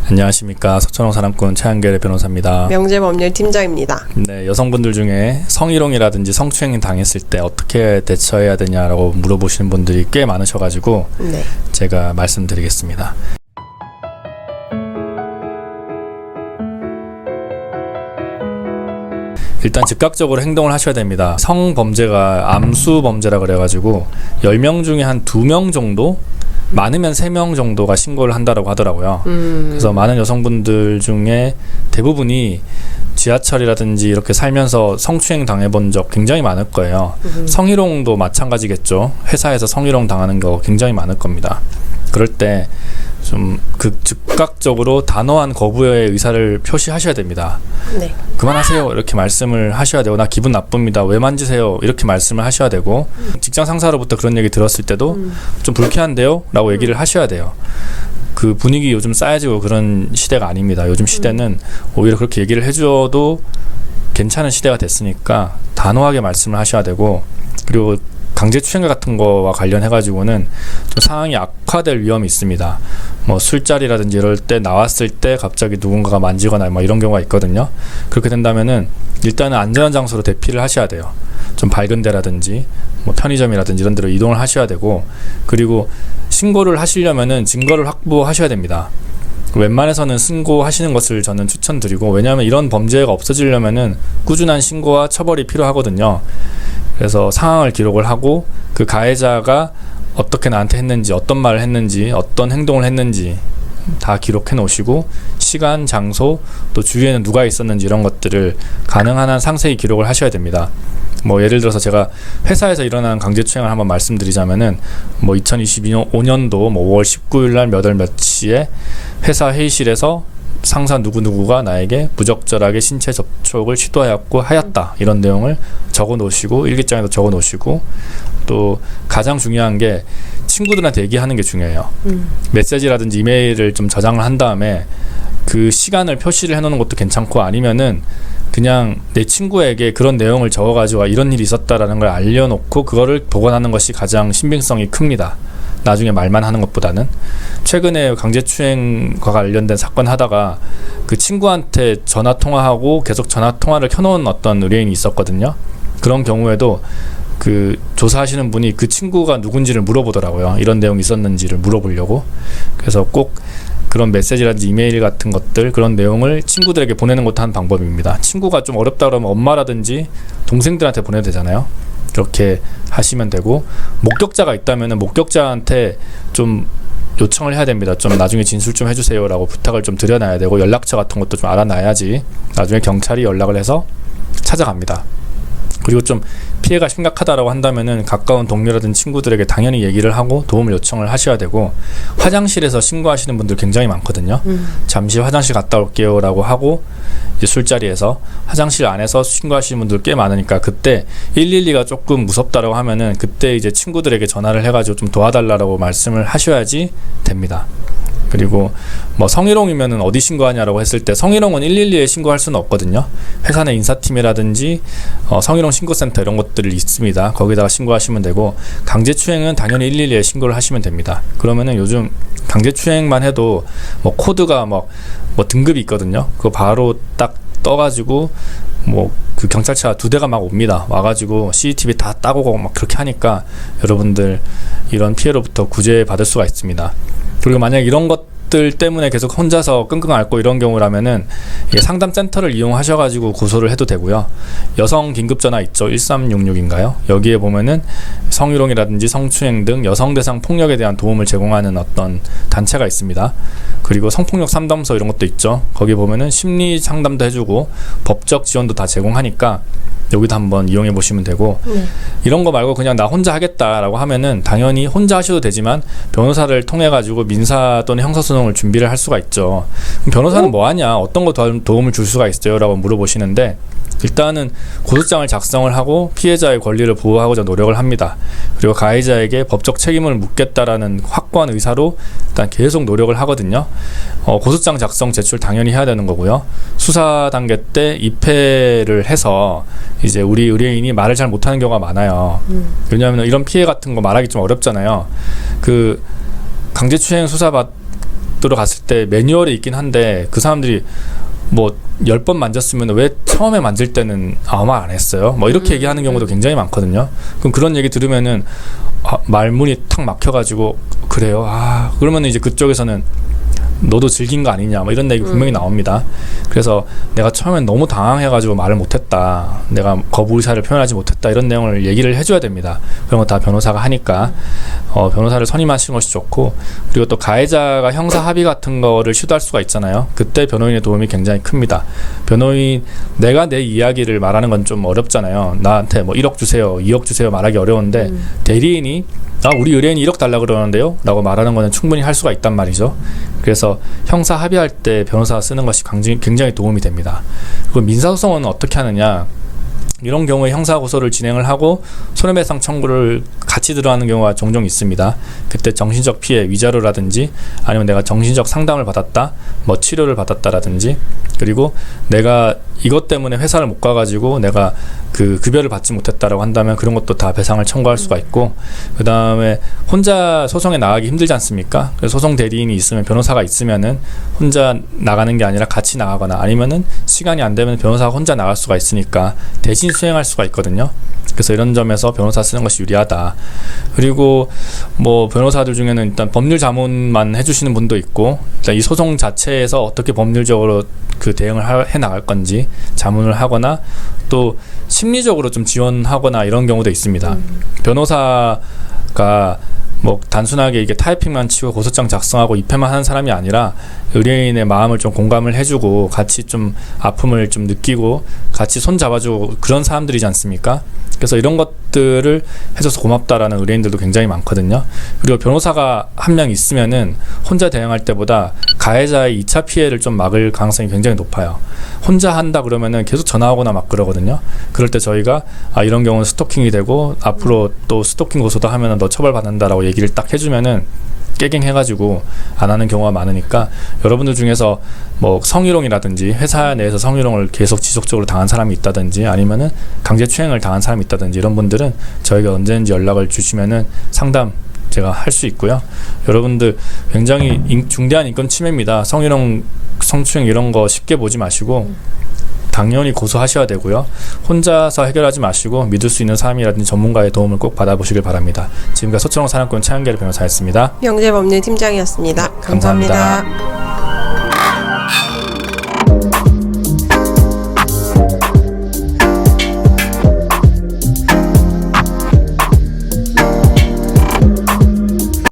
안녕하십니까. 서천호 사람꾼 최한결의 변호사입니다. 명재법률팀장입니다. 네, 여성분들 중에 성희롱이라든지 성추행 당했을 때 어떻게 대처해야 되냐라고 물어보시는 분들이 꽤 많으셔가지고 네. 제가 말씀드리겠습니다. 일단 즉각적으로 행동을 하셔야 됩니다. 성범죄가 암수범죄라 그래가지고 10명 중에 한 2명 정도? 많으면 3명 정도가 신고를 한다라고 하더라고요. 그래서 많은 여성분들 중에 대부분이 지하철이라든지 이렇게 살면서 성추행 당해본 적 굉장히 많을 거예요. 성희롱도 마찬가지겠죠. 회사에서 성희롱 당하는 거 굉장히 많을 겁니다. 그럴 때 좀 즉각적으로 단호한 거부의 의사를 표시하셔야 됩니다. 네. 그만하세요 이렇게 말씀을 하셔야 되고, 나 기분 나쁩니다, 왜 만지세요 이렇게 말씀을 하셔야 되고, 직장 상사로부터 그런 얘기 들었을 때도 좀 불쾌한데요 라고 얘기를 하셔야 돼요. 그 분위기 요즘 쌓여지고 그런 시대가 아닙니다. 요즘 시대는 오히려 그렇게 얘기를 해줘도 괜찮은 시대가 됐으니까 단호하게 말씀을 하셔야 되고, 그리고 강제추행과 같은 거와 관련해가지고는 좀 상황이 악화될 위험이 있습니다. 뭐 술자리라든지 이럴 때 나왔을 때 갑자기 누군가가 만지거나 뭐 이런 경우가 있거든요. 그렇게 된다면은 일단은 안전한 장소로 대피를 하셔야 돼요. 좀 밝은 데라든지 뭐 편의점이라든지 이런 데로 이동을 하셔야 되고, 그리고 신고를 하시려면은 증거를 확보하셔야 됩니다. 웬만해서는 신고하시는 것을 저는 추천드리고, 왜냐하면 이런 범죄가 없어지려면은 꾸준한 신고와 처벌이 필요하거든요. 그래서 상황을 기록을 하고 그 가해자가 어떻게 나한테 했는지, 어떤 말을 했는지, 어떤 행동을 했는지 다 기록해 놓으시고, 시간, 장소, 또 주위에는 누가 있었는지 이런 것들을 가능한 한 상세히 기록을 하셔야 됩니다. 뭐 예를 들어서 제가 회사에서 일어난 강제추행을 한번 말씀드리자면은, 뭐 2022년도 뭐 5월 19일 날 몇 월 몇 시에 회사 회의실에서 상사 누구누구가 나에게 부적절하게 신체 접촉을 시도하였고 하였다, 이런 내용을 적어 놓으시고, 일기장에도 적어 놓으시고, 또 가장 중요한 게 친구들한테 얘기하는 게 중요해요. 메시지라든지 이메일을 좀 저장을 한 다음에 그 시간을 표시를 해놓는 것도 괜찮고, 아니면은 그냥 내 친구에게 그런 내용을 적어가지고 이런 일이 있었다라는 걸 알려놓고 그거를 보관하는 것이 가장 신빙성이 큽니다. 나중에 말만 하는 것보다는. 최근에 강제추행과 관련된 사건 하다가 그 친구한테 전화통화하고 계속 전화통화를 켜놓은 어떤 의뢰인이 있었거든요. 그런 경우에도 그 조사하시는 분이 그 친구가 누군지를 물어보더라고요. 이런 내용이 있었는지를 물어보려고. 그래서 꼭 그런 메시지라든지 이메일 같은 것들, 그런 내용을 친구들에게 보내는 것도 한 방법입니다. 친구가 좀 어렵다 그러면 엄마라든지 동생들한테 보내야 되잖아요. 그렇게 하시면 되고, 목격자가 있다면 목격자한테 좀 요청을 해야 됩니다. 좀 나중에 진술 좀 해주세요 라고 부탁을 좀 드려놔야 되고, 연락처 같은 것도 좀 알아놔야지 나중에 경찰이 연락을 해서 찾아갑니다. 그리고 좀 피해가 심각하다라고 한다면은 가까운 동료라든지 친구들에게 당연히 얘기를 하고 도움을 요청을 하셔야 되고, 화장실에서 신고하시는 분들 굉장히 많거든요. 잠시 화장실 갔다 올게요 라고 하고 이제 술자리에서 화장실 안에서 신고하시는 분들 꽤 많으니까, 그때 112가 조금 무섭다라고 하면은 그때 이제 친구들에게 전화를 해가지고 좀 도와달라고 말씀을 하셔야지 됩니다. 그리고 뭐 성희롱이면은 어디 신고하냐라고 했을 때, 성희롱은 112에 신고할 수는 없거든요. 회사 내 인사팀이라든지 성희롱 신고센터 이런 것들이 있습니다. 거기다가 신고하시면 되고, 강제추행은 당연히 112에 신고를 하시면 됩니다. 그러면은 요즘 강제추행만 해도 뭐 코드가 뭐 등급이 있거든요. 그거 바로 딱 떠가지고 뭐 그 경찰차 2대가 막 옵니다. 와가지고 CCTV 다 따고 막 그렇게 하니까 여러분들 이런 피해로부터 구제받을 수가 있습니다. 그리고 만약 이런 것들 때문에 계속 혼자서 끙끙 앓고 이런 경우라면은 상담센터를 이용하셔가지고 고소를 해도 되고요. 여성 긴급전화 있죠. 1366인가요? 여기에 보면은 성희롱이라든지 성추행 등 여성 대상 폭력에 대한 도움을 제공하는 어떤 단체가 있습니다. 그리고 성폭력 상담소 이런 것도 있죠. 거기 보면은 심리 상담도 해주고 법적 지원도 다 제공하니까 여기도 한번 이용해 보시면 되고, 이런 거 말고 그냥 나 혼자 하겠다라고 하면은 당연히 혼자 하셔도 되지만 변호사를 통해 가지고 민사 또는 형사소송을 준비를 할 수가 있죠. 그럼 변호사는 뭐 하냐, 어떤 거 도움을 줄 수가 있어요 라고 물어보시는데, 일단은 고소장을 작성을 하고 피해자의 권리를 보호하고자 노력을 합니다. 그리고 가해자에게 법적 책임을 묻겠다라는 확고한 의사로 일단 계속 노력을 하거든요. 고소장 작성 제출 당연히 해야 되는 거고요. 수사 단계 때 입회를 해서 이제 우리 의뢰인이 말을 잘 못하는 경우가 많아요. 왜냐하면 이런 피해 같은 거 말하기 좀 어렵잖아요. 그 강제추행 수사 들어갔을 때 매뉴얼이 있긴 한데 그 사람들이 뭐 10번 만졌으면 왜 처음에 만질 때는 아무 말 안 했어요? 뭐 이렇게 얘기하는 경우도 굉장히 많거든요. 그럼 그런 얘기 들으면은 말문이 탁 막혀가지고 그래요? 그러면 이제 그쪽에서는 너도 즐긴 거 아니냐 뭐 이런 얘기 분명히 나옵니다. 그래서 내가 처음엔 너무 당황해가지고 말을 못했다, 내가 거부 의사를 표현하지 못했다, 이런 내용을 얘기를 해줘야 됩니다. 그런 거 다 변호사가 하니까 변호사를 선임하시는 것이 좋고, 그리고 또 가해자가 형사 합의 같은 거를 시도할 수가 있잖아요. 그때 변호인의 도움이 굉장히 큽니다. 변호인, 내가 내 이야기를 말하는 건 좀 어렵잖아요. 나한테 뭐 1억 주세요, 2억 주세요 말하기 어려운데 대리인이 우리 의뢰인이 1억 달라고 그러는데요 라고 말하는 거는 충분히 할 수가 있단 말이죠. 그래서 형사 합의할 때 변호사 쓰는 것이 굉장히 도움이 됩니다. 그리고 민사소송은 어떻게 하느냐, 이런 경우에 형사고소를 진행을 하고 손해배상 청구를 같이 들어가는 경우가 종종 있습니다. 그때 정신적 피해, 위자료라든지 아니면 내가 정신적 상담을 받았다, 뭐 치료를 받았다라든지, 그리고 내가 이것 때문에 회사를 못 가가지고 내가 그 급여를 받지 못했다라고 한다면 그런 것도 다 배상을 청구할 수가 있고, 그 다음에 혼자 소송에 나가기 힘들지 않습니까? 그래서 소송 대리인이 있으면, 변호사가 있으면은 혼자 나가는 게 아니라 같이 나가거나, 아니면은 시간이 안 되면 변호사가 혼자 나갈 수가 있으니까 대신 수행할 수가 있거든요. 그래서 이런 점에서 변호사 쓰는 것이 유리하다. 그리고 뭐 변호사들 중에는 일단 법률 자문만 해주시는 분도 있고, 일단 이 소송 자체에서 어떻게 법률적으로 그 대응을 해 나갈 건지 자문을 하거나, 또 심리적으로 좀 지원하거나 이런 경우도 있습니다. 변호사가 뭐 단순하게 이게 타이핑만 치고 고소장 작성하고 입회만 하는 사람이 아니라 의뢰인의 마음을 좀 공감을 해주고 같이 좀 아픔을 좀 느끼고 같이 손 잡아주고 그런 사람들이지 않습니까? 그래서 이런 것들을 해줘서 고맙다라는 의뢰인들도 굉장히 많거든요. 그리고 변호사가 한 명 있으면은 혼자 대응할 때보다 가해자의 2차 피해를 좀 막을 가능성이 굉장히 높아요. 혼자 한다 그러면은 계속 전화하거나 막 그러거든요. 그럴 때 저희가 이런 경우는 스토킹이 되고 앞으로 또 스토킹 고소도 하면은 너 처벌받는다라고 얘기를 딱 해주면은 깨갱해가지고 안 하는 경우가 많으니까, 여러분들 중에서 뭐 성희롱이라든지 회사 내에서 성희롱을 계속 지속적으로 당한 사람이 있다든지 아니면은 강제추행을 당한 사람이 있다든지 이런 분들은 저희가 언제든지 연락을 주시면은 상담 제가 할 수 있고요. 여러분들 굉장히 중대한 인권 침해입니다. 성희롱, 성추행 이런 거 쉽게 보지 마시고 당연히 고소하셔야 되고요. 혼자서 해결하지 마시고 믿을 수 있는 사람이라든지 전문가의 도움을 꼭 받아보시길 바랍니다. 지금까지 서초동 사냥꾼 차영길 변호사였습니다. 명재법률팀장이었습니다. 감사합니다.